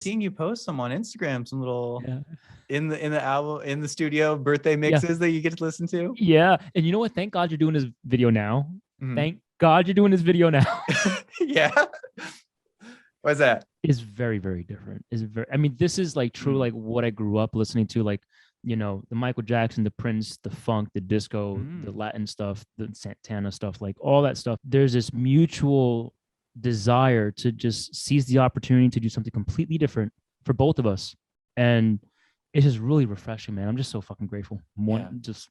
seeing you post some on Instagram, some little Yeah. in the album in the studio birthday Yeah. mixes that you get to listen to. Yeah. And you know what? Thank God you're doing this video now. Mhm. Thank God you're doing this video now. Yeah. What's that? Is very, very different. Is very, I mean, this is like true, Mm. like what I grew up listening to, like, the Michael Jackson, the Prince, the funk, the disco, the Mm. Latin stuff, the Santana stuff, like all that stuff. There's this mutual desire to just seize the opportunity to do something completely different for both of us. And it's just really refreshing, man. I'm just so fucking grateful. Yeah. Just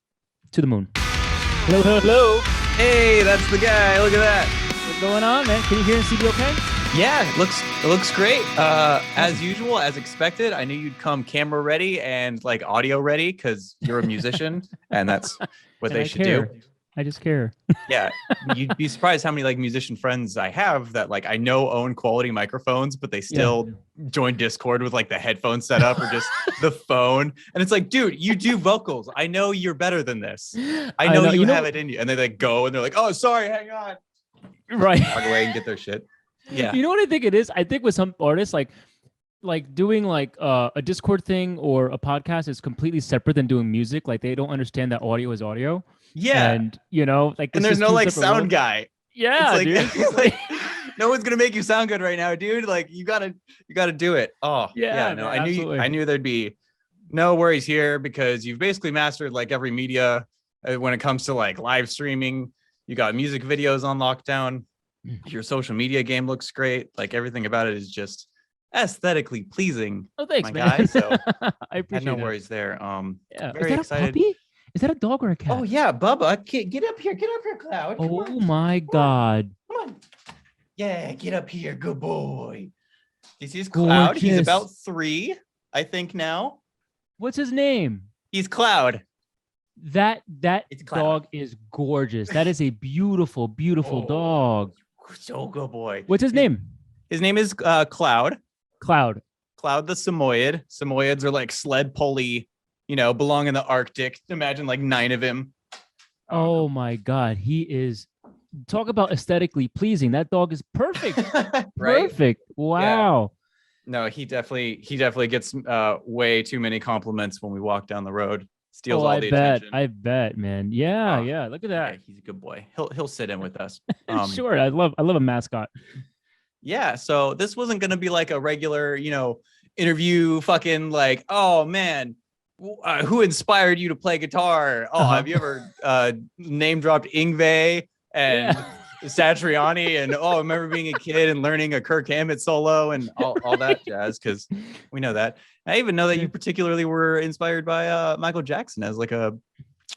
to the moon. Hello, hello. Hey, that's the guy. Look at that. What's going on, man? Can you hear and see me okay? Yeah, it looks great. As usual, as expected. I knew you'd come camera ready and like audio ready because you're a musician and that's what And they I should care. do. I just care. Yeah, you'd be surprised how many like musician friends I have that like I know own quality microphones, but they still join Discord with like the headphone setup or just the phone. And it's like, dude, you do vocals. I know you're better than this. I know you have it in you. And they like go and they're like, oh, sorry, hang on. Right. Walk away and get their shit. Yeah. You know what I think it is? I think with some artists, like doing like a Discord thing or a podcast is completely separate than doing music. Like they don't understand that audio is audio. Yeah. And like and there's no like sound guy. Yeah, like, dude. It's like no one's gonna make you sound good right now, dude. Like you gotta do it. Oh yeah, no, man, I knew there'd be no worries here because you've basically mastered like every media when it comes to like live streaming. You got music videos on lockdown. Your social media game looks great. Like everything about it is just aesthetically pleasing. Oh, thanks, my man. guy. So I appreciate had no that. worries there. Yeah. Very excited. A puppy? Is that a dog or a cat? Oh yeah, Bubba, get up here, Cloud. Come on. My God. Come on. Yeah, get up here, good boy. This is Cloud. Gorgeous. He's about 3, I think now. What's his name? He's Cloud. That dog is gorgeous. That is a beautiful, beautiful dog. So good boy. What's his name? His name is Cloud. Cloud the Samoyed. Samoyeds are like sled pulley, belong in the Arctic. Imagine like 9 of him. Oh my God. He is, talk about aesthetically pleasing. That dog is perfect. Right? Perfect. Wow. Yeah. No, he definitely gets way too many compliments when we walk down the road. Steals all the attention. I bet, man. Yeah, yeah. Look at that. Yeah, he's a good boy. He'll sit in with us. Sure. I love a mascot. Yeah. So this wasn't going to be like a regular, interview fucking like, oh man, who inspired you to play guitar? Oh, have you ever name dropped Yngwie and Satriani? And I remember being a kid and learning a Kirk Hammett solo and all that jazz, because we know that. I even know that you particularly were inspired by Michael Jackson as like a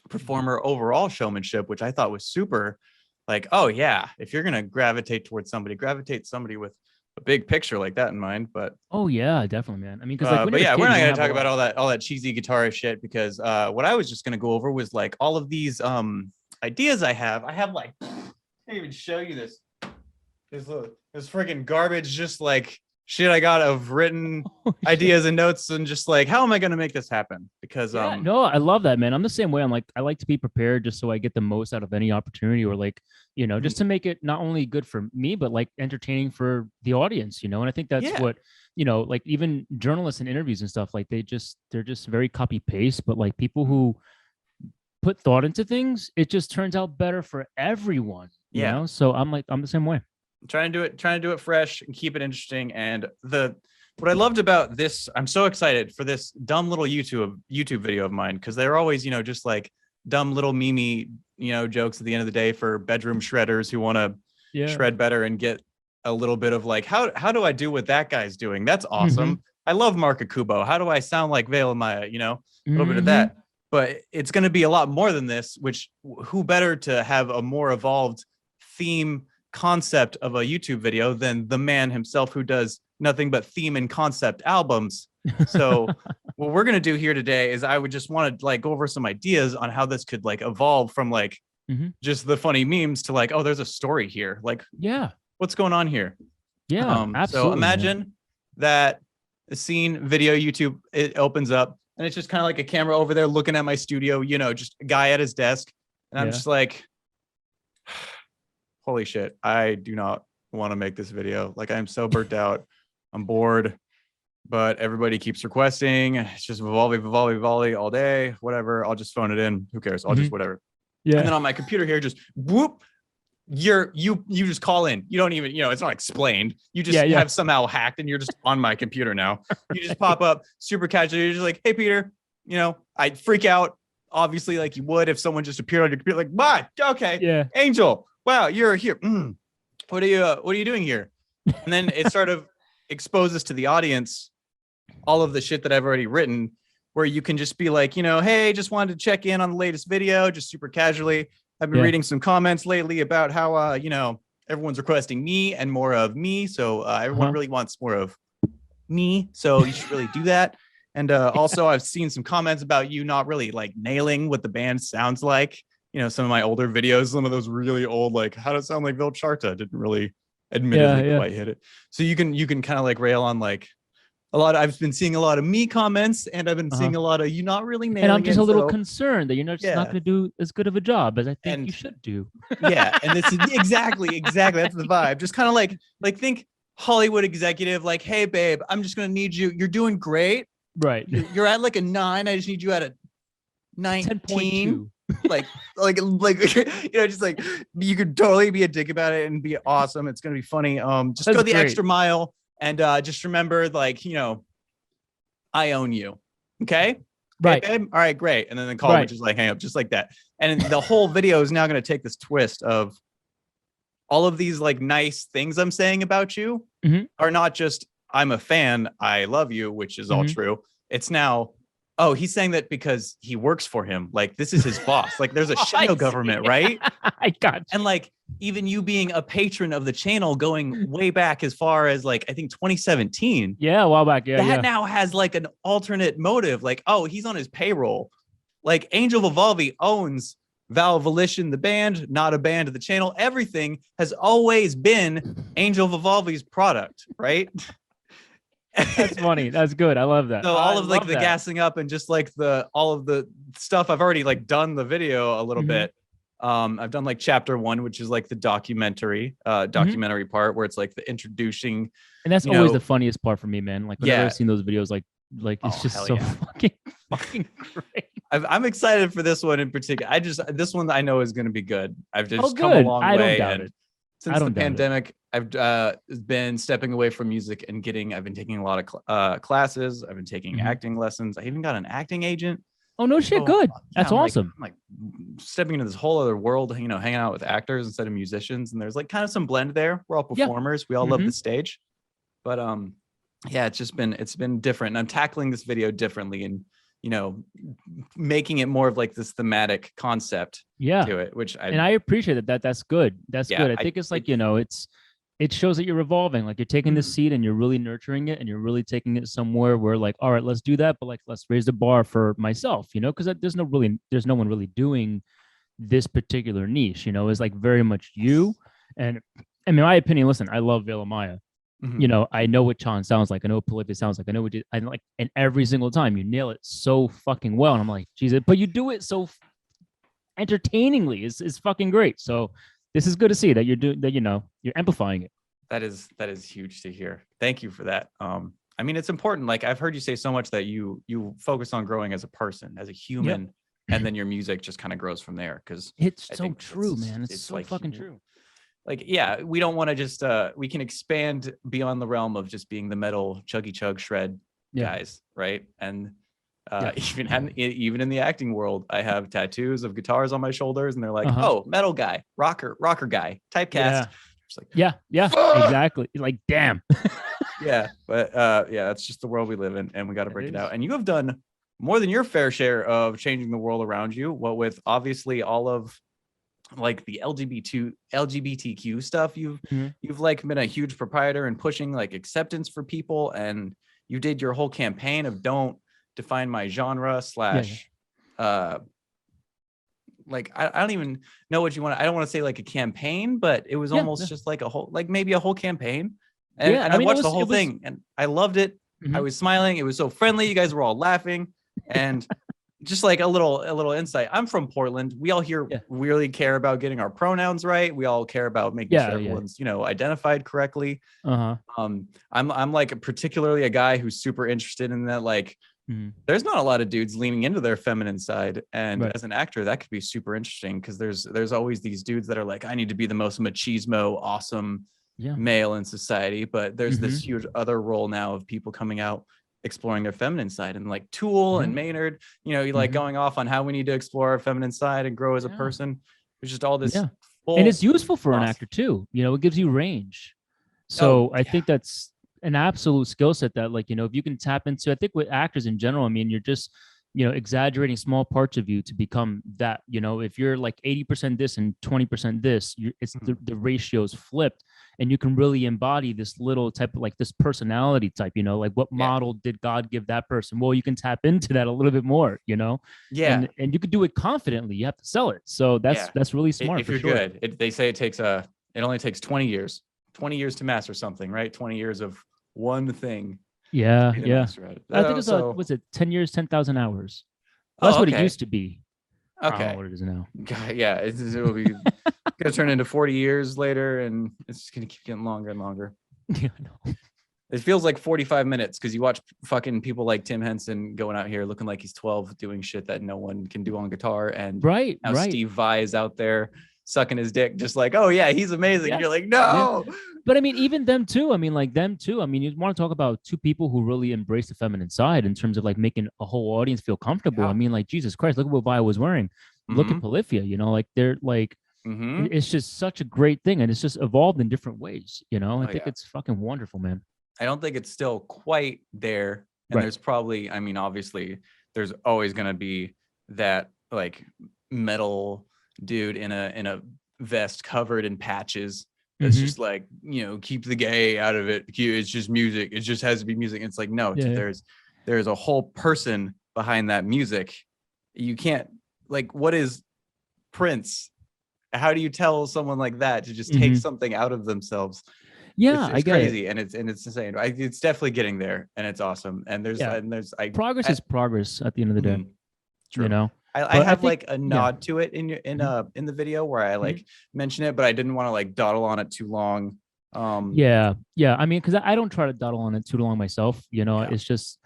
performer overall showmanship, which I thought was super. Like, oh yeah, if you're gonna gravitate somebody with a big picture like that in mind. But oh yeah, definitely, man. I mean, because but yeah, we're not gonna talk about all that cheesy guitarist shit, because what I was just gonna go over was like all of these ideas I have. I have like, I can't even show you this. This freaking garbage, just like shit I got of written ideas and notes, and just like, how am I going to make this happen? Because no, I love that, man. I'm the same way. I'm like, I like to be prepared just so I get the most out of any opportunity, or like, just to make it not only good for me, but like entertaining for the audience, and I think that's what, like even journalists and interviews and stuff, like they're just very copy paste, but like people who put thought into things, it just turns out better for everyone. You know? So I'm the same way. Trying to do it fresh and keep it interesting. And what I loved about this, I'm so excited for this dumb little YouTube video of mine, because they're always, just like dumb little meme, jokes at the end of the day for bedroom shredders who want to shred better and get a little bit of like, how do I do what that guy's doing? That's awesome. Mm-hmm. I love Mark Akubo. How do I sound like Vale Maya? A little bit of that. But it's going to be a lot more than this, which who better to have a more evolved theme concept of a YouTube video than the man himself, who does nothing but theme and concept albums. So what we're going to do here today is I would just want to like go over some ideas on how this could like evolve from like just the funny memes to like, oh, there's a story here. Like, what's going on here? Yeah, absolutely. So imagine that scene video YouTube, it opens up and it's just kind of like a camera over there looking at my studio, just a guy at his desk. And I'm just like, holy shit, I do not want to make this video. Like, I'm so burnt out. I'm bored. but everybody keeps requesting. It's just Vivaldi, Vivaldi, Vivaldi all day, whatever. I'll just phone it in. Who cares? I'll just whatever. Yeah. And then on my computer here, just whoop, you just call in. You don't even, it's not explained. You just have somehow hacked and you're just on my computer now. You just pop up super casually. You're just like, hey, Peter, I'd freak out, obviously, like you would if someone just appeared on your computer, like, what? Okay. Yeah. Angel, wow, you're here. What are you doing here? And then it sort of exposes to the audience all of the shit that I've already written, where you can just be like, hey, just wanted to check in on the latest video, just super casually. I've been reading some comments lately about how, everyone's requesting me and more of me. So everyone really wants more of me. So you should really do that. And also I've seen some comments about you not really like nailing what the band sounds like. Some of my older videos, some of those really old, like how does it sound like Vilcharta didn't really admittedly quite hit it. So you can kind of like rail on like a lot. I've been seeing a lot of me comments, and I've been seeing a lot of you not really nailing. And I'm just a little concerned that you're not just not going to do as good of a job as I think you should do. And this is exactly that's the vibe. Just kind of like think Hollywood executive, like, hey babe, I'm just going to need you. You're doing great. Right. You're at like a 9. I just need you at a 19. 10.2. like just like you could totally be a dick about it and be awesome. It's gonna be funny. Just go the extra mile and just remember, like, I own you. Okay, right, babe? All right, great. And then the call would just like hang up just like that. And the whole video is now going to take this twist of all of these like nice things I'm saying about you are not just I'm a fan, I love you, which is all true. It's now, oh, he's saying that because he works for him. Like, this is his boss. Like, there's a shadow government, right? I got you. And like, even you being a patron of the channel going way back as far as like, I think 2017. Yeah, a while back. Yeah. That now has like an alternate motive. Like, oh, he's on his payroll. Like, Angel Vivaldi owns Val Volition, the band, not a band of the channel. Everything has always been Angel Vivaldi's product, right? That's funny. That's good. I love that. So all of like the gassing up and just like all of the stuff, I've already like done the video a little bit. I've done like chapter 1, which is like the documentary part where it's like the introducing. And that's always the funniest part for me, man. Like whenever I've seen those videos, like it's just so fucking great. I'm excited for this one in particular. This one I know is going to be good. I've just come a long way. Don't doubt it. Since the pandemic, I've been stepping away from music and I've been taking a lot of classes. I've been taking acting lessons. I even got an acting agent. Oh, no shit. Good. That's awesome. I'm like stepping into this whole other world, hanging out with actors instead of musicians. And there's like kind of some blend there. We're all performers. We all love the stage. But it's been different. And I'm tackling this video differently and, making it more of like this thematic concept to it, which I appreciate that. That's good. That's good. I think it's like, it shows that you're evolving, like you're taking this seed and you're really nurturing it and you're really taking it somewhere where like, all right, let's do that. But like, let's raise the bar for myself, because there's no one really doing this particular niche, is like very much you. And in my opinion, listen, I love Vela Maya. I know what Chan sounds like. I know what Polyphia sounds like. I know I like, and every single time you nail it so fucking well. And I'm like, Jesus, but you do it so entertainingly. It's fucking great. So this is good to see that you're doing that. You're amplifying it. That is huge to hear. Thank you for that. I mean, it's important. Like I've heard you say so much that you focus on growing as a person, as a human, and then your music just kind of grows from there. Because it's so true, man. It's so like, fucking true. Like, we don't want to just we can expand beyond the realm of just being the metal chuggy chug shred guys, right? And even in the acting world, I have tattoos of guitars on my shoulders, and they're like, oh, metal guy, rocker guy, typecast. Like, exactly. Like, damn. But that's just the world we live in, and we got to break it out. And you have done more than your fair share of changing the world around you. What with obviously all of like the LGBTQ stuff, you've like been a huge proprietor and pushing like acceptance for people, and you did your whole campaign of don't define my genre / like I don't even know what you want. I don't want to say like a campaign, but it was almost just like a whole, like maybe a whole campaign. And, I watched the whole thing and I loved it. I was smiling. It was so friendly. You guys were all laughing, and just like a little insight. I'm from Portland. We all here really care about getting our pronouns right. We all care about making sure everyone's, you know, identified correctly. I'm like particularly a guy who's super interested in that. Like, there's not a lot of dudes leaning into their feminine side, and as an actor, that could be super interesting because there's always these dudes that are like, I need to be the most machismo, awesome male in society, but there's this huge other role now of people coming out exploring their feminine side, and like Tool and Maynard, you know, you like going off on how we need to explore our feminine side and grow as a person. There's just all this and it's useful for an actor too, you know, it gives you range. So I think that's an absolute skill set that, like, you know, if you can tap into, I think with actors in general, I mean, you're just, you know, exaggerating small parts of you to become that. You know, if you're like 80% this and 20% this, it's the ratio's flipped, and you can really embody this little type of like this personality type, you know, like what model did God give that person? Well, you can tap into that a little bit more, you know, and you could do it confidently. You have to sell it. So that's really smart. If you're good, they say it only takes 20 years to master something, right? 20 years of one thing. Yeah. I think it's what's it, 10 years, 10,000 hours. That's what it used to be. Okay. I don't know what it is now. Yeah, it'll be gonna turn into 40 years later, and it's just gonna keep getting longer and longer. Yeah, I know. It feels like 45 minutes because you watch fucking people like Tim Henson going out here looking like he's 12, doing shit that no one can do on guitar, and now Steve Vai is out there sucking his dick, just like, oh yeah, he's amazing. You're like, no. But I mean, even them too. I mean, like them too. I mean, you want to talk about two people who really embrace the feminine side in terms of like making a whole audience feel comfortable. I mean, like, Jesus Christ, look at what Vi was wearing. Look at Polyphia, you know, like they're like, it's just such a great thing, and it's just evolved in different ways, you know. I think it's fucking wonderful, man. I don't think it's still quite there, and there's probably, I mean, obviously there's always going to be that like metal dude in a vest covered in patches. It's just like, you know, keep the gay out of it. It's just music. It just has to be music. It's like, no, there's a whole person behind that music. You can't, like, what is Prince? How do you tell someone like that to just take something out of themselves? It's crazy, and it's insane. It's definitely getting there, and it's awesome. And there's progress is progress at the end of the day. True. You know. I have like a nod to it in the video where I like mention it, but I didn't want to like dawdle on it too long. I mean, because I don't try to dawdle on it too long myself. You know, it's just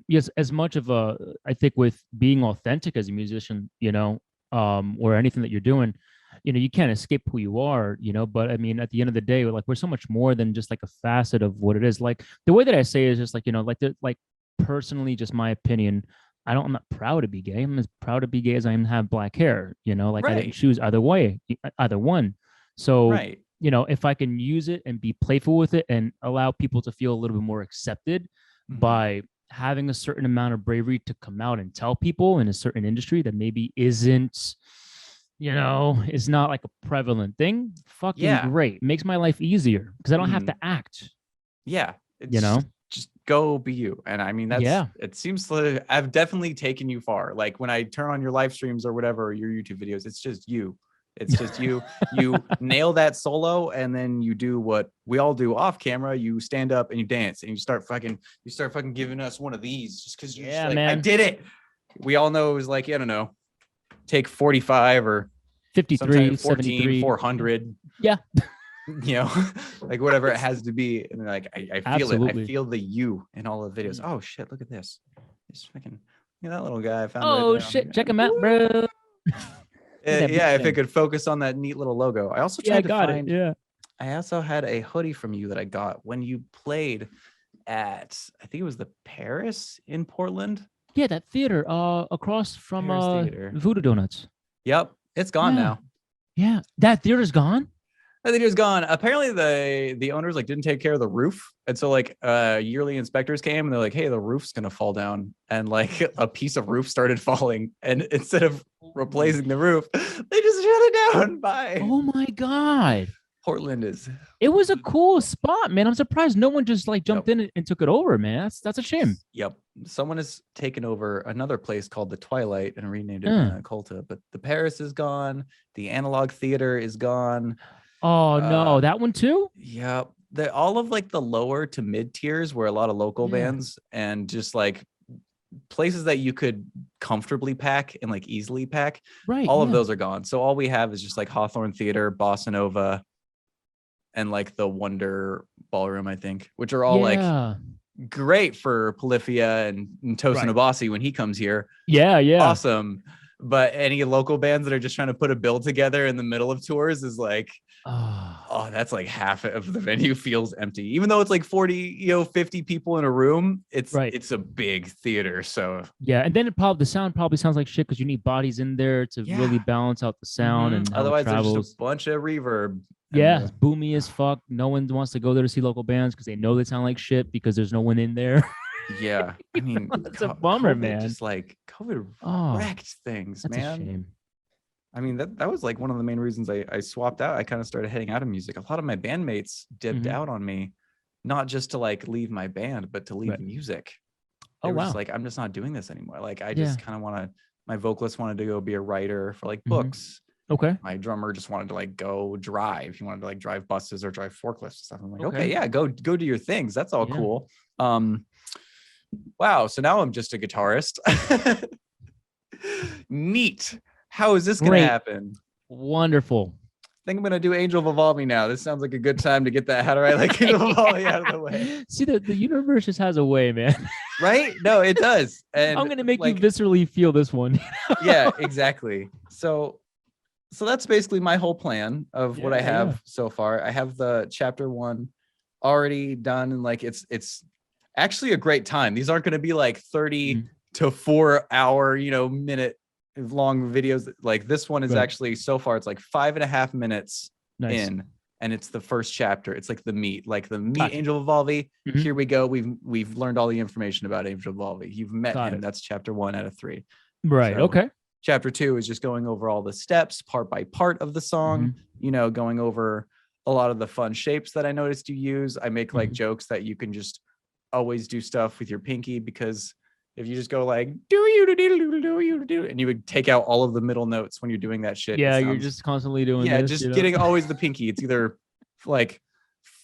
yes, as much of a, I think with being authentic as a musician, you know, or anything that you're doing, you know, you can't escape who you are, you know. But I mean, at the end of the day, like, we're so much more than just like a facet of what it is. Like, the way that I say it is just like, you know, like personally, just my opinion. I'm not proud to be gay. I'm as proud to be gay as I am to have black hair, you know, like I didn't choose either one. So, you know, if I can use it and be playful with it and allow people to feel a little bit more accepted by having a certain amount of bravery to come out and tell people in a certain industry that maybe isn't, you know, is not like a prevalent thing, great. It makes my life easier because I don't have to act. Yeah. You know? Just go be you. And I mean, it seems like I've definitely taken you far. Like when I turn on your live streams or whatever, or your YouTube videos, it's just you. It's just you. You nail that solo, and then you do what we all do off camera. You stand up and you dance, and you start fucking giving us one of these just because you're just like, man, I did it. We all know it was like, I don't know, take 45 or 53, 14, 73. 400. Yeah. You know, like whatever it has to be. And like, I feel it. I feel the you in all the videos. Oh shit, look at this. Just fucking, look at that little guy I found. Oh shit, check him out, bro. If it could focus on that neat little logo. I also tried to find. Yeah. I also had a hoodie from you that I got when you played at, I think it was the Paris in Portland. Yeah, that theater across from Voodoo Donuts. Yep, it's gone now. Yeah, that theater's gone. I think it was gone. Apparently the owners like didn't take care of the roof. And so like yearly inspectors came and they're like, hey, the roof's gonna fall down. And like a piece of roof started falling. And instead of replacing the roof, they just shut it down. Bye. Oh my God. Portland is. It was a cool spot, man. I'm surprised no one just like jumped in and took it over, man. That's a shame. Yep. Someone has taken over another place called the Twilight and renamed it Colta. But the Paris is gone. The Analog Theater is gone. Oh no, that one too? Yeah. All of like the lower to mid tiers were a lot of local bands and just like places that you could comfortably pack and like easily pack. Right. All of those are gone. So all we have is just like Hawthorne Theater, Bossa Nova, and like the Wonder Ballroom, I think, which are all like great for Polyphia and Tosin Abasi when he comes here. Yeah. Awesome. But any local bands that are just trying to put a bill together in the middle of tours is like, oh, that's like half of the venue feels empty. Even though it's like 40, 50 people in a room, it's a big theater. So yeah, and then the sound probably sounds like shit because you need bodies in there to really balance out the sound and how otherwise it travels. There's just a bunch of reverb. Yeah, it's boomy as fuck. No one wants to go there to see local bands because they know they sound like shit because there's no one in there. Yeah, I mean, it's a bummer, COVID, man. Just like COVID wrecked things, that's man. A shame. I mean, that was like one of the main reasons I swapped out. I kind of started heading out of music. A lot of my bandmates dipped out on me, not just to like leave my band, but to leave music. They were just like, I'm just not doing this anymore. Like, I just kind of my vocalist wanted to go be a writer for like books. Okay. My drummer just wanted to like go drive. He wanted to like drive buses or drive forklifts and stuff. I'm like, okay, yeah, go do your things. That's all cool. Wow. So now I'm just a guitarist. Neat. How is this going to happen? Wonderful. I think I'm going to do Angel Vivaldi now. This sounds like a good time to get that. How do I like Angel Vivaldi out of the way? See, the universe just has a way, man. Right? No, it does. And I'm going to make you viscerally feel this one. Yeah, exactly. So that's basically my whole plan of what I have so far. I have the chapter 1 already done, and like it's actually a great time. These aren't going to be like 30 to 4 hour, minute long videos. Like this one is actually so far it's like 5.5 minutes in, and it's the first chapter. It's like the meat Angel Vivaldi. Here we go. We've learned all the information about Angel Vivaldi. You've met him. That's chapter 1 out of 3. Right. So, okay. Chapter 2 is just going over all the steps part by part of the song, going over a lot of the fun shapes that I noticed you use. I make like jokes that you can just always do stuff with your pinky, because if you just go like do you and you would take out all of the middle notes when you're doing that shit. Yeah, you're just constantly doing just getting always the pinky. It's either like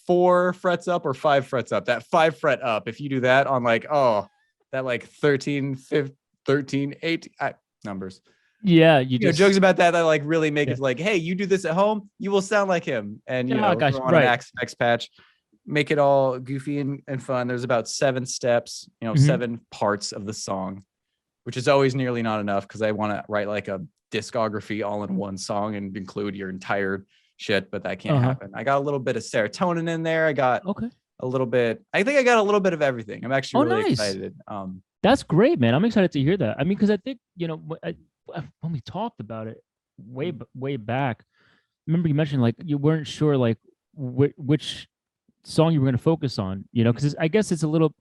4 frets up or 5 frets up. That 5 fret up, if you do that on like that like 13, 15, 13, 18 numbers. Yeah, you just jokes about that like really make it like, hey, you do this at home, you will sound like him. And throw on an X patch, make it all goofy and fun. There's about 7 steps, 7 parts of the song, which is always nearly not enough because I want to write like a discography all in one song and include your entire shit, but that can't happen. I got a little bit of serotonin in there. I got a little bit. I think I got a little bit of everything. I'm actually really excited. That's great, man. I'm excited to hear that. I mean, because I think when we talked about it way back, remember you mentioned like you weren't sure like which song you were going to focus on, because I guess it's a little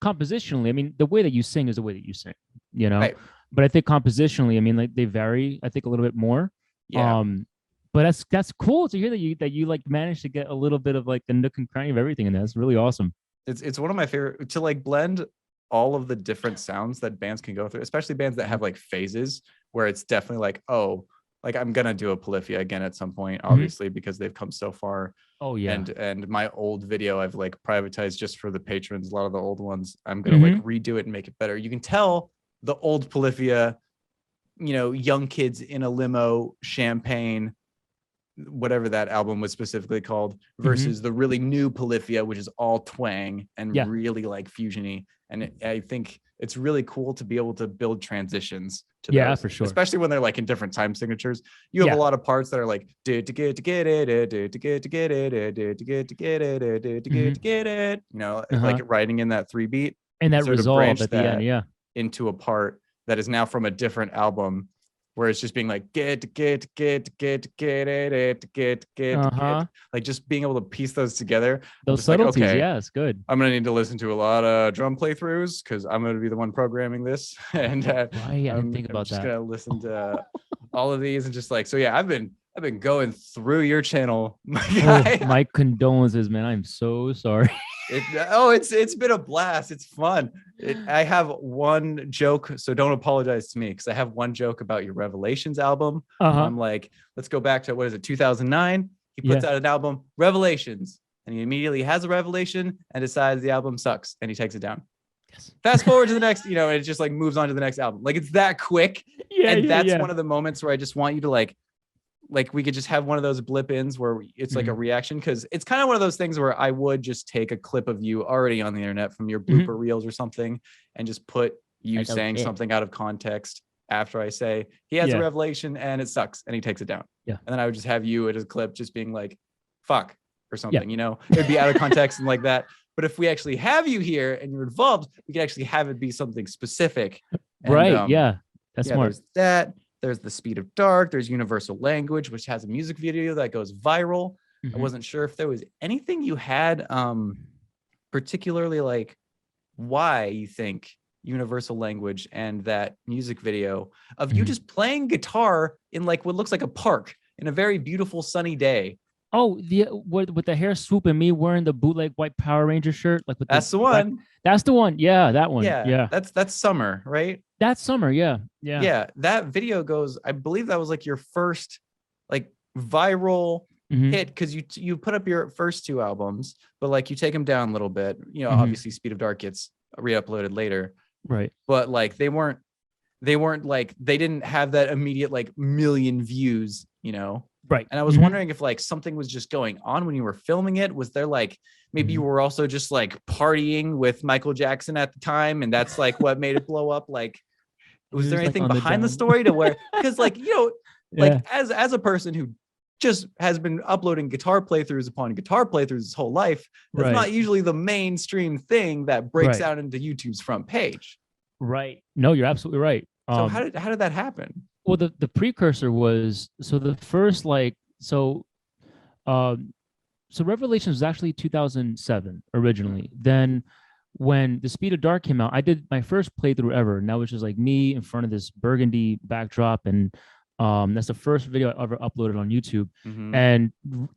compositionally. I mean, the way that you sing is the way that you sing, right. But I think compositionally, I mean, like they vary, I think a little bit more. Yeah. But that's cool to hear that you like managed to get a little bit of like the nook and cranny of everything, and that's really awesome. It's one of my favorite to like blend all of the different sounds that bands can go through, especially bands that have like phases where it's definitely like, like I'm gonna do a Polyphia again at some point, obviously, because they've come so far. Oh yeah. And my old video I've like privatized just for the patrons. A lot of the old ones I'm gonna like redo it and make it better. You can tell the old Polyphia, young kids in a limo, champagne, whatever that album was specifically called, versus the really new Polyphia, which is all twang and really like fusiony. And I think it's really cool to be able to build transitions to those, for sure, especially when they're like in different time signatures. You have a lot of parts that are like to get it, like writing in that 3 beat, and that resolve at the end, into a part that is now from a different album, where it's just being like get, like just being able to piece those together. Those subtleties, like, it's good. I'm gonna need to listen to a lot of drum playthroughs because I'm gonna be the one programming this, and I didn't think about that. I'm just gonna listen to all of these and just like, so yeah, I've been going through your channel. My condolences, man. I'm so sorry. It's been a blast. It's fun. I have one joke, so don't apologize to me, because I have one joke about your Revelations album. I'm like, let's go back to, what is it, 2009? He puts out an album, Revelations, and he immediately has a revelation and decides the album sucks, and he takes it down. Yes. Fast forward to the next, and it just like moves on to the next album. Like it's that quick. And that's one of the moments where I just want you to like we could just have one of those blip ins where it's like a reaction, because it's kind of one of those things where I would just take a clip of you already on the internet from your blooper reels or something and just put you saying something out of context after I say he has a revelation and it sucks and he takes it down. Yeah. And then I would just have you at a clip just being like, fuck or something, it'd be out of context and like that. But if we actually have you here and you're involved, we can actually have it be something specific. And, right. That's smart. There's that. There's The Speed of Dark. There's Universal Language, which has a music video that goes viral. I wasn't sure if there was anything you had particularly like why you think Universal Language and that music video of you just playing guitar in like what looks like a park in a very beautiful sunny day. Oh, with the hair swoop and me wearing the bootleg white Power Ranger shirt, like with that's the one. That's the one. Yeah, that one. Yeah. That's summer, right? That's summer. Yeah. That video goes. I believe that was like your first, like viral hit, because you put up your first 2 albums, but like you take them down a little bit. Obviously, Speed of Dark gets re-uploaded later, right? But like they weren't like they didn't have that immediate like million views, Right. And I was wondering if like something was just going on when you were filming it. Was there like maybe you were also just like partying with Michael Jackson at the time, and that's like what made it blow up? Like, was there anything behind the story to where, because like like as a person who just has been uploading guitar playthroughs upon guitar playthroughs his whole life, that's not usually the mainstream thing that breaks out into YouTube's front page. Right. No, you're absolutely right. So how did that happen? Well, the precursor was, so the first so Revelations was actually 2007 originally. Then when The Speed of Dark came out, I did my first playthrough ever, and that was just like me in front of this burgundy backdrop, and that's the first video I ever uploaded on YouTube. And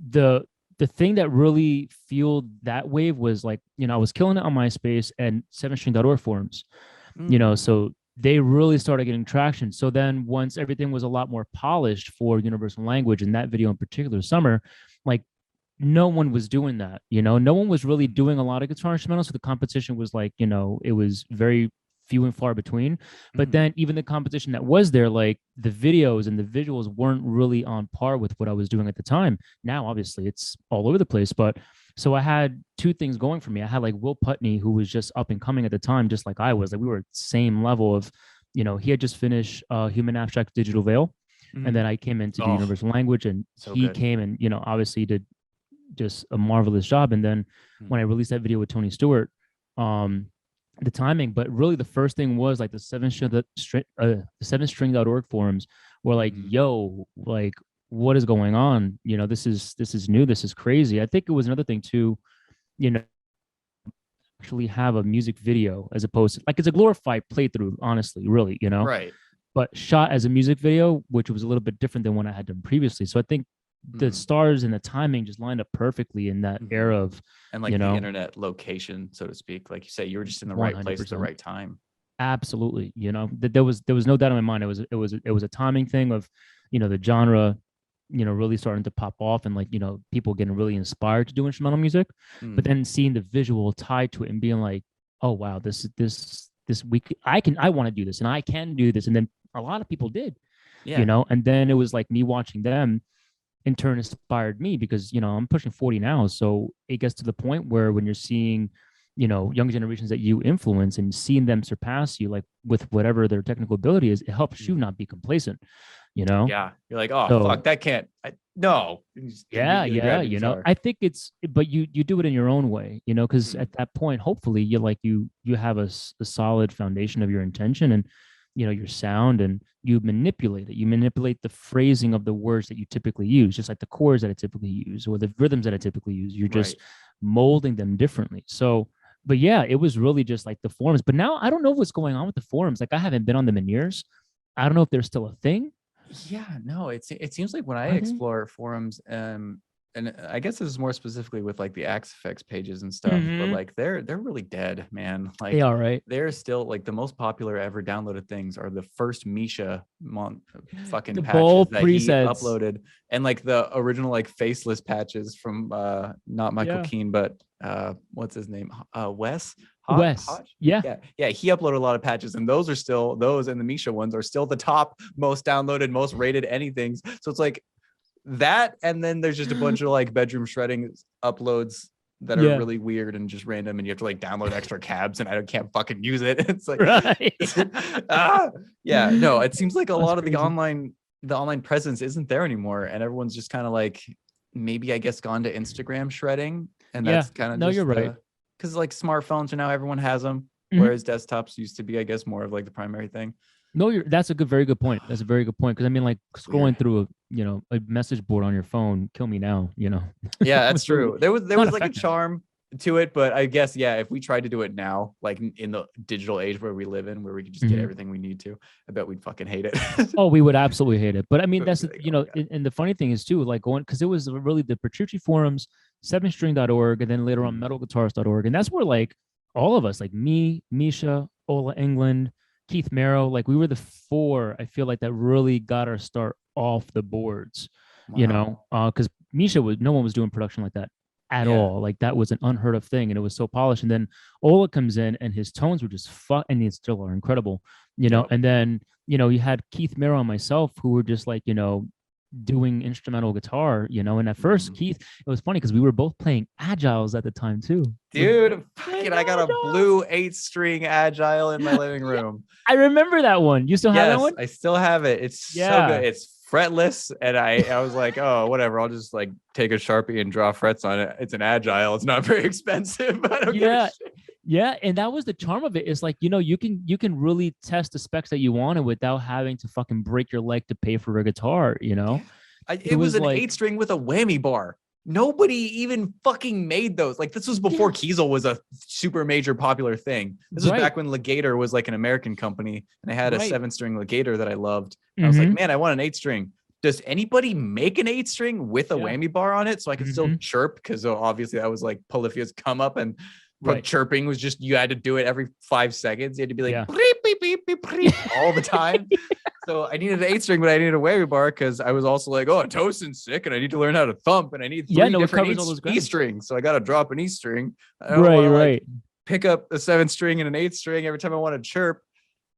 the thing that really fueled that wave was like, I was killing it on MySpace and 7string.org forums, so they really started getting traction. So then once everything was a lot more polished for Universal Language, and that video in particular, Summer, like no one was doing that, no one was really doing a lot of guitar instrumentals. So the competition was like, it was very few and far between. But then even the competition that was there, like the videos and the visuals weren't really on par with what I was doing at the time. Now, obviously it's all over the place, but so I had 2 things going for me. I had like Will Putney, who was just up and coming at the time, just like I was. Like we were at the same level of, he had just finished Human Abstract Digital Veil. And then I came into the Universal Language, and so he came and, obviously did just a marvelous job. And then when I released that video with Tony Stewart, the timing, but really the first thing was like the 7string.org forums were like, yo, like what is going on? This is new. This is crazy. I think it was another thing too, actually have a music video as opposed to like, it's a glorified playthrough, honestly, really, right. But shot as a music video, which was a little bit different than what I had done previously. So I think the stars and the timing just lined up perfectly in that era of, and like the internet location, so to speak. Like you say, you were just in the right 100%. Place at the right time. Absolutely. There was no doubt in my mind. It was a timing thing of, the genre, really starting to pop off, and like, people getting really inspired to do instrumental music, but then seeing the visual tied to it and being like, oh wow, this week I want to do this and I can do this. And then a lot of people did, and then it was like me watching them in turn inspired me, because I'm pushing 40 now, so it gets to the point where when you're seeing younger generations that you influence and seeing them surpass you, like with whatever their technical ability is, it helps you not be complacent. Yeah, you're like, oh fuck, that can't no. I think it's, but you do it in your own way, because at that point hopefully you're like you have a solid foundation of your intention and your sound, and you manipulate the phrasing of the words that you typically use, just like the chords that I typically use or the rhythms that I typically use. You're just molding them differently. So, but yeah, it was really just like the forums. But now I don't know what's going on with the forums. Like I haven't been on them in years. I don't know if they're still a thing. Yeah, no, it seems like when I explore forums, and I guess this is more specifically with like the Axe Effects pages and stuff, but like they're really dead, man. Like they are, right? They're still like the most popular ever downloaded things are the first Misha fucking the patches that presets. He uploaded, and like the original like faceless patches from not Michael Keane, but what's his name? Wes Wes. Yeah. He uploaded a lot of patches, and those and the Misha ones are still the top most downloaded, most rated anything. So it's like that, and then there's just a bunch of like bedroom shredding uploads that are really weird and just random, and you have to like download extra cabs, and I can't fucking use it. It's like, right. No, it seems like a lot of the online presence isn't there anymore, and everyone's just kind of like, maybe I guess gone to Instagram shredding, and that's kind of no, you're right, because like smartphones are now, everyone has them, whereas desktops used to be, I guess, more of like the primary thing. No, that's a very good point. That's a very good point, because I mean, like scrolling through a message board on your phone, kill me now, Yeah, that's true. There was like a charm to it, but I guess if we tried to do it now, like in the digital age where we live in, where we could just get everything we need to, I bet we'd fucking hate it. Oh, we would absolutely hate it. But I mean, that's and the funny thing is too, like going, because it was really the Petrucci forums, 7string.org, and then later on metalguitarist.org, and that's where like all of us, like me, Misha, Ola England, Keith Merrow, like we were the four, I feel like, that really got our start off the boards. Because Misha no one was doing production like that at all. Like that was an unheard of thing, and it was so polished. And then Ola comes in, and his tones were just and they still are incredible, And then you had Keith Merrow and myself, who were just like doing instrumental guitar, and at first Keith, it was funny because we were both playing Agiles at the time too. Dude, I got a blue 8-string Agile in my living room. I remember that one. You still have that one? I still have it. It's so good. It's fretless, and I was like, oh, whatever, I'll just like take a Sharpie and draw frets on it. It's an Agile. It's not very expensive. I don't give a shit. Yeah, and that was the charm of it. It's like, you can really test the specs that you wanted without having to fucking break your leg to pay for a guitar, It was an 8-string with a whammy bar. Nobody even fucking made those. Like, this was before Kiesel was a super major popular thing. This was back when Legator was like an American company, and I had a 7-string Legator that I loved. And I was like, man, I want an 8-string. Does anybody make an 8-string with a whammy bar on it so I can still chirp? Because obviously that was like Polyphia's come up, and chirping was just, you had to do it every 5 seconds. You had to be like beep, beep, beep, beep, beep, all the time. So I needed an 8-string, but I needed a whammy bar because I was also like, oh, Tosin's sick, and I need to learn how to thump, and I need 3 different E strings. So I got to drop an E string. I don't want to like pick up a 7-string and an 8-string every time I want to chirp.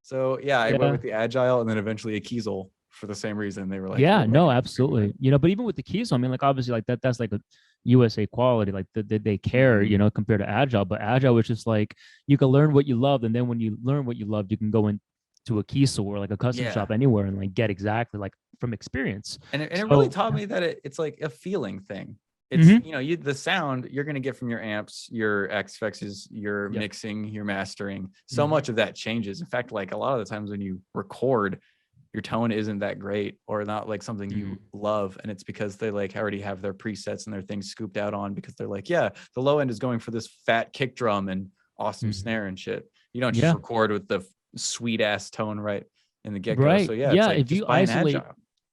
So I went with the Agile, and then eventually a Kiesel for the same reason. They were like, absolutely. But even with the Kiesel, I mean, like obviously, like that's like a USA quality, like they care, compared to Agile. But Agile was just like, you can learn what you love, and then when you learn what you love, you can go into a Kiesel or like a custom shop anywhere and like get exactly like from experience. And it really taught me that it's like a feeling thing. It's the sound you're going to get from your amps, your XFXs, your mixing, your mastering. So much of that changes. In fact, like a lot of the times when you record, your tone isn't that great or not like something you love. And it's because they like already have their presets and their things scooped out on, because they're like, the low end is going for this fat kick drum and awesome snare and shit. You don't just record with the sweet ass tone right in the get-go. Right. So if you isolate,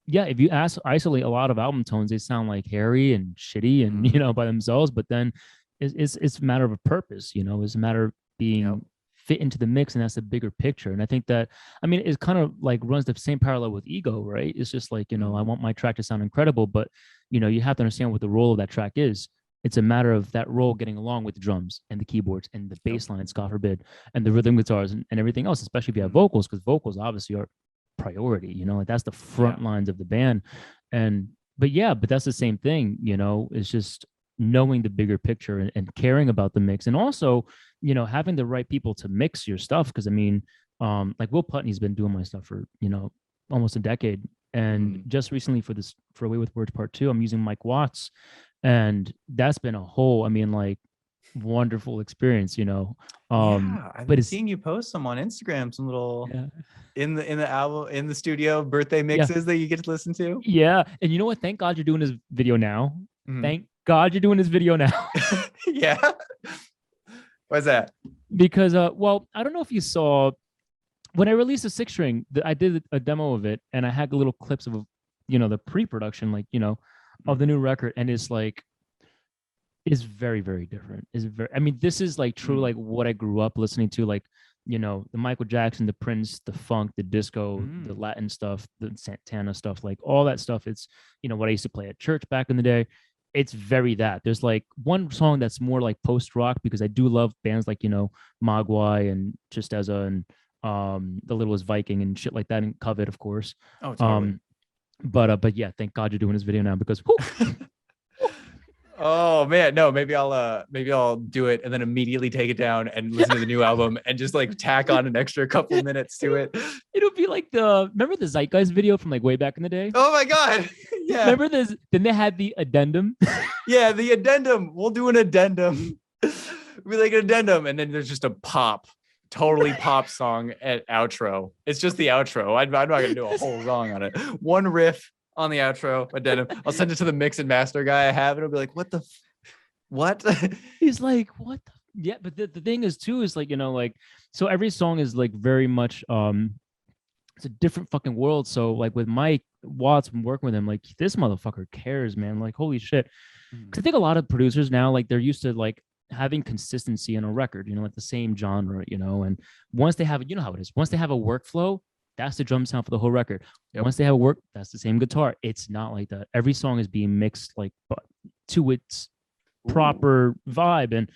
if you isolate a lot of album tones, they sound like hairy and shitty and by themselves. But then it's a matter of a purpose. It's a matter of being fit into the mix, and that's the bigger picture. And I think that, I mean, it kind of like runs the same parallel with ego, right? It's just like, I want my track to sound incredible, but you have to understand what the role of that track is. It's a matter of that role getting along with the drums and the keyboards and the bass lines, God forbid, and the rhythm guitars and everything else, especially if you have vocals, because vocals obviously are priority, like that's the front lines of the band. But that's the same thing, it's just knowing the bigger picture and caring about the mix, and also, having the right people to mix your stuff. Because I mean, like Will Putney's been doing my stuff for, almost a decade. And just recently for Away with Words Part 2, I'm using Mike Watts. And that's been a whole, I mean, like, wonderful experience, I've been seeing you post some on Instagram, some little in the album, in the studio birthday mixes that you get to listen to. Yeah. And you know what? Thank God you're doing this video now. Thank God you're doing this video now. Yeah. Why's that? Because, well, I don't know if you saw when I released a 6-string, I did a demo of it, and I had little clips of, the pre-production, like, of the new record. And it's like, it's very, very different. I mean, this is like true, like what I grew up listening to, like, the Michael Jackson, the Prince, the funk, the disco, the Latin stuff, the Santana stuff, like all that stuff. It's, what I used to play at church back in the day. it's very that. There's like one song that's more like post rock because I do love bands like, you know, Mogwai and Tristeza and The Littlest Viking and shit like that, and Covet, of course. Oh, totally. But yeah, thank God you're doing this video now because Oh man, no, maybe I'll do it and then immediately take it down and listen to the new album and just like tack on an extra couple minutes to it. It'll be like remember the Zeitgeist video from like way back in the day? Oh my God. Yeah. Remember this? Then they had the addendum. Yeah, the addendum. We'll do an addendum. We like an addendum, and then there's just a totally pop song at outro. It's just the outro. I'm not gonna do a whole song on it. One riff on the outro, addendum. I'll send it to the mix and master guy I have, and it'll be like, what? He's like, what? Yeah, but the thing is too is like, you know, like, so every song is like very much it's a different fucking world. So like with Mike Watts, I'm working with him, like this motherfucker cares, man. Like holy shit. Because I think a lot of producers now, like they're used to like having consistency in a record, you know, like the same genre, you know, and once they have, you know how it is, once they have a workflow, that's the drum sound for the whole record. Yep. Once they have a work, that's the same guitar. It's not like that. Every song is being mixed like to its proper vibe. And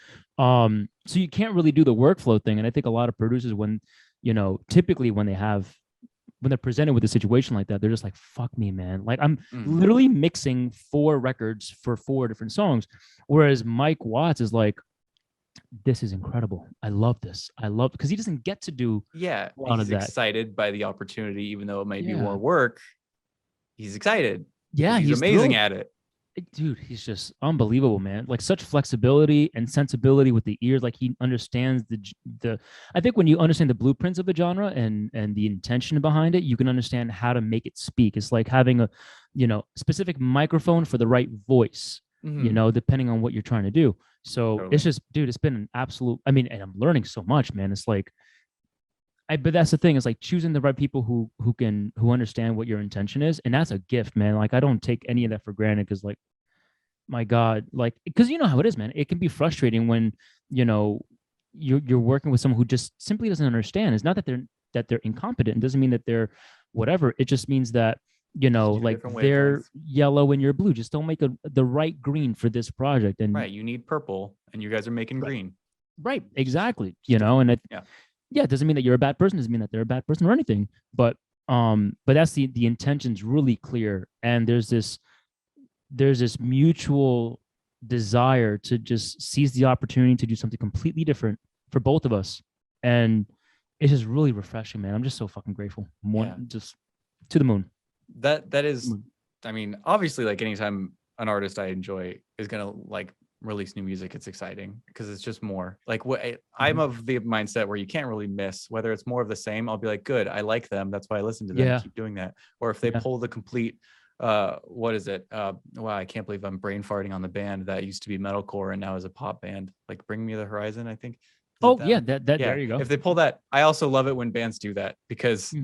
so you can't really do the workflow thing. And I think a lot of producers, when, you know, typically when they're presented with a situation like that, they're just like, fuck me, man. Like I'm literally mixing 4 records for 4 different songs. Whereas Mike Watts is like, this is incredible. I love this. Because he doesn't get to do a lot of that. He's excited by the opportunity, even though it might be more work. He's excited. Yeah, he's amazing at it. Dude, he's just unbelievable, man. Like such flexibility and sensibility with the ears. Like he understands the I think when you understand the blueprints of the genre and the intention behind it, you can understand how to make it speak. It's like having a, you know, specific microphone for the right voice, you know, depending on what you're trying to do. So It's just, dude, it's been an absolute, I mean, and I'm learning so much, man. It's like, but that's the thing, is like choosing the right people who understand what your intention is. And that's a gift, man. Like I don't take any of that for granted because like, my God, like, because you know how it is, man. It can be frustrating when, you know, you're working with someone who just simply doesn't understand. It's not that they're incompetent. It doesn't mean that they're whatever. It just means that, you know, like they're yellow and you're blue. Just don't make the right green for this project. And right, you need purple, and you guys are making green. Right, exactly. You know, and it doesn't mean that you're a bad person. It doesn't mean that they're a bad person or anything. But that's the intention's really clear, and there's this mutual desire to just seize the opportunity to do something completely different for both of us, and it's just really refreshing, man. I'm just so fucking grateful. Just to the moon. That is, I mean, obviously, like anytime an artist I enjoy is gonna like release new music, it's exciting because it's just more like I'm of the mindset where you can't really miss. Whether it's more of the same, I'll be like, good, I like them, that's why I listen to them, keep doing that. Or if they pull the complete what is it, wow, I can't believe I'm brain farting on the band that used to be metalcore and now is a pop band, like Bring Me the Horizon, I think. That there you go. If they pull that, I also love it when bands do that, because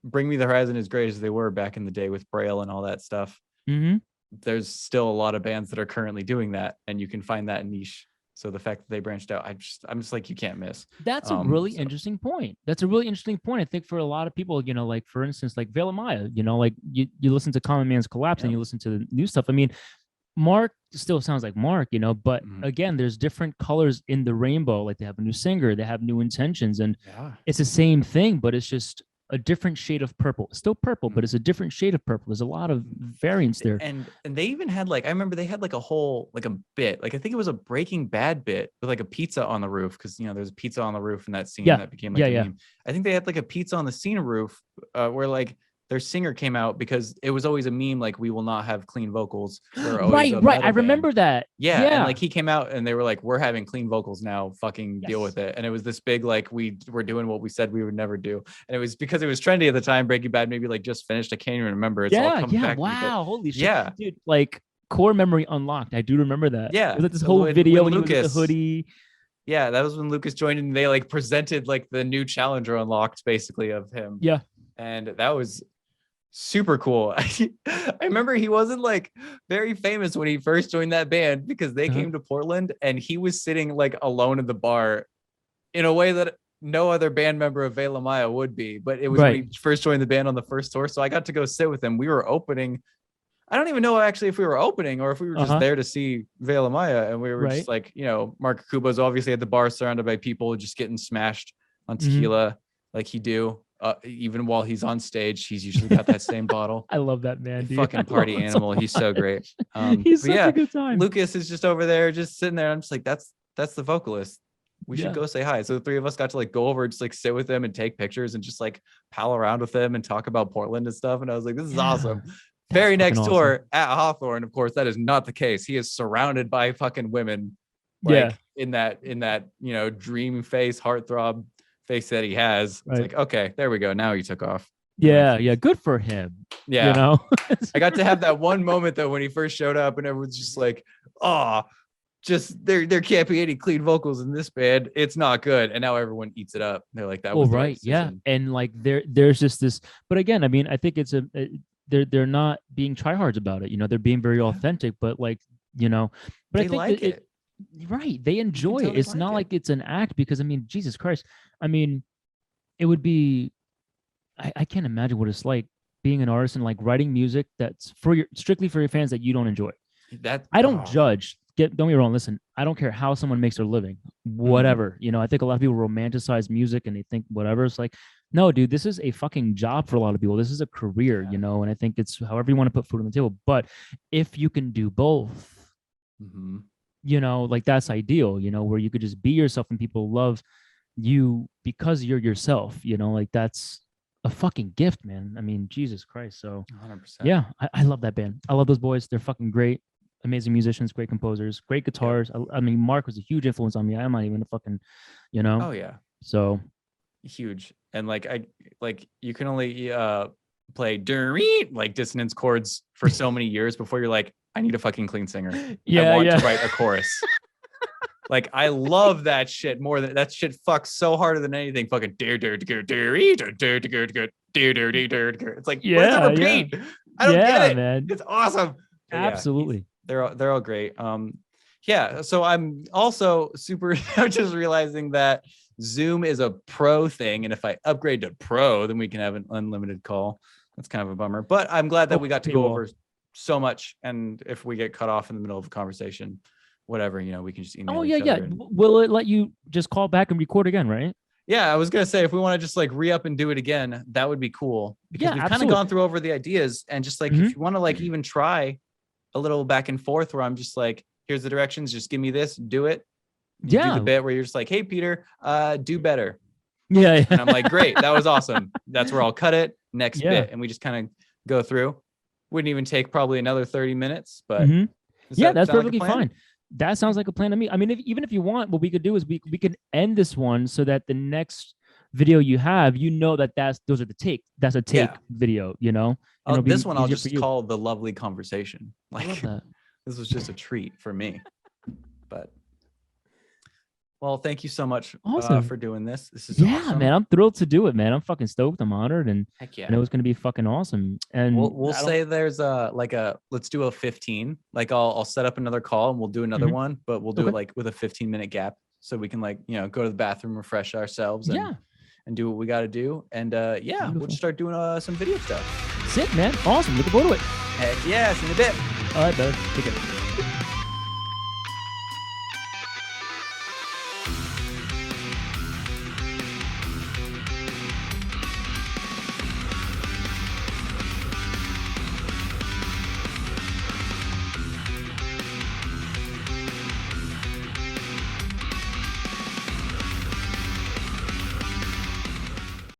Bring Me the Horizon, as great as they were back in the day with Braille and all that stuff, there's still a lot of bands that are currently doing that, and you can find that niche. So the fact that they branched out, I'm just like, you can't miss. That's a really interesting point. That's a really interesting point. I think for a lot of people, you know, like for instance, like Veil of Maya, you know, like you listen to Common Man's Collapse and you listen to the new stuff. I mean, Mark still sounds like Mark, you know, but again, there's different colors in the rainbow. Like they have a new singer, they have new intentions, and it's the same thing, but it's just a different shade of purple. It's still purple, but it's a different shade of purple. There's a lot of variance there. And they even had like, I remember they had like a whole, like a bit, like I think it was a Breaking Bad bit with like a pizza on the roof. Cause you know, there's a pizza on the roof in that scene that became like a meme. I think they had like a pizza on the scene roof where like their singer came out, because it was always a meme, like, we will not have clean vocals. Right. I remember that. Yeah. And like he came out and they were like, we're having clean vocals now, fucking deal with it. And it was this big, like, we were doing what we said we would never do. And it was because it was trendy at the time. Breaking Bad maybe like just finished. I can't even remember. It's all coming back. Wow. Holy shit. Yeah. Dude, like core memory unlocked. I do remember that. Yeah. Was it this whole video when Lucas, he was with the hoodie? Yeah. That was when Lucas joined and they like presented like the new Challenger Unlocked basically of him. Yeah. And that was super cool. I remember he wasn't like very famous when he first joined that band, because they came to Portland and he was sitting like alone in the bar in a way that no other band member of Veil of Maya would be. But it was when he first joined the band on the first tour. So I got to go sit with him. We were opening, I don't even know actually if we were opening or if we were just there to see Veil Maya, and we were just like, you know, Mark Kubo's obviously at the bar surrounded by people just getting smashed on tequila like he do. Even while he's on stage, he's usually got that same bottle. I love that man, dude. Fucking party animal. He's so great. He's such a good time. Lucas is just over there, just sitting there. I'm just like, that's the vocalist. We should go say hi. So the three of us got to like go over and just like sit with him and take pictures and just like pal around with him and talk about Portland and stuff. And I was like, this is awesome. Very next door at Hawthorne, of course, that is not the case. He is surrounded by fucking women, like in that you know, dream face, heartthrob face that he has. It's like, okay, there we go. Now he took off. Yeah, good for him. Yeah, you know, I got to have that one moment though when he first showed up, and everyone's just like, oh, just there can't be any clean vocals in this band. It's not good. And now everyone eats it up. They're like, that was the right decision. And like there's just this, but again, I mean, I think it's they're not being tryhards about it, you know, they're being very authentic, but like, you know, but they I think like it. Right, they enjoy it. It's not like it's an act, because I mean, Jesus Christ, I mean, it would be, I can't imagine what it's like being an artist and like writing music that's strictly for your fans that you don't enjoy. That I don't judge. Don't get me wrong. Listen, I don't care how someone makes their living, whatever. You know, I think a lot of people romanticize music and they think whatever. It's like, no, dude, this is a fucking job for a lot of people. This is a career, you know, and I think it's however you want to put food on the table. But if you can do both, you know, like that's ideal, you know, where you could just be yourself and people love you because you're yourself, you know, like that's a fucking gift, man. I mean, Jesus Christ. So 100%. Yeah, I love that band. I love those boys. They're fucking great. Amazing musicians, great composers, great guitars. I mean, Mark was a huge influence on me. I'm not even a fucking, you know. Oh yeah. So huge. And like you can only play like dissonance chords for so many years before you're like, I need a fucking clean singer. I want to write a chorus. Like I love that shit more than that shit fucks so harder than anything. Fucking it's like, where's the repeat? I don't get it, man. It's awesome. Absolutely. They're all great. So I'm also super I'm just realizing that Zoom is a pro thing, and if I upgrade to pro, then we can have an unlimited call. That's kind of a bummer, but I'm glad that we got to go over so much, and if we get cut off in the middle of a conversation, whatever, you know, we can just email each other. And... Will it let you just call back and record again, right? Yeah, I was gonna say if we want to just like re-up and do it again, that would be cool, because we've kind of gone through over the ideas, and just like if you want to like even try a little back and forth where I'm just like, here's the directions, just give me this, do it. You do the bit where you're just like, hey Peter, do better. Yeah. And I'm like, great, that was awesome. That's where I'll cut it. Next bit, and we just kind of go through. Wouldn't even take probably another 30 minutes, but that's perfectly fine. That sounds like a plan to me. I mean, even if you want, what we could do is we could end this one so that the next video you have, you know, that's a take video, you know. This one I'll just call The Lovely Conversation. Like this was just a treat for me. But well, thank you so much for doing this. This is awesome. Man, I'm thrilled to do it, man. I'm fucking stoked. I'm honored, and heck yeah, I know it's gonna be fucking awesome. And we'll say there's let's do a 15. Like I'll set up another call and we'll do another one, but we'll do it like with a 15-minute gap so we can like, you know, go to the bathroom, refresh ourselves, and do what we got to do. And we'll just start doing some video stuff. Sick, man. Awesome. Looking forward to it. Heck yeah. See you in a bit. All right, bud. Take it.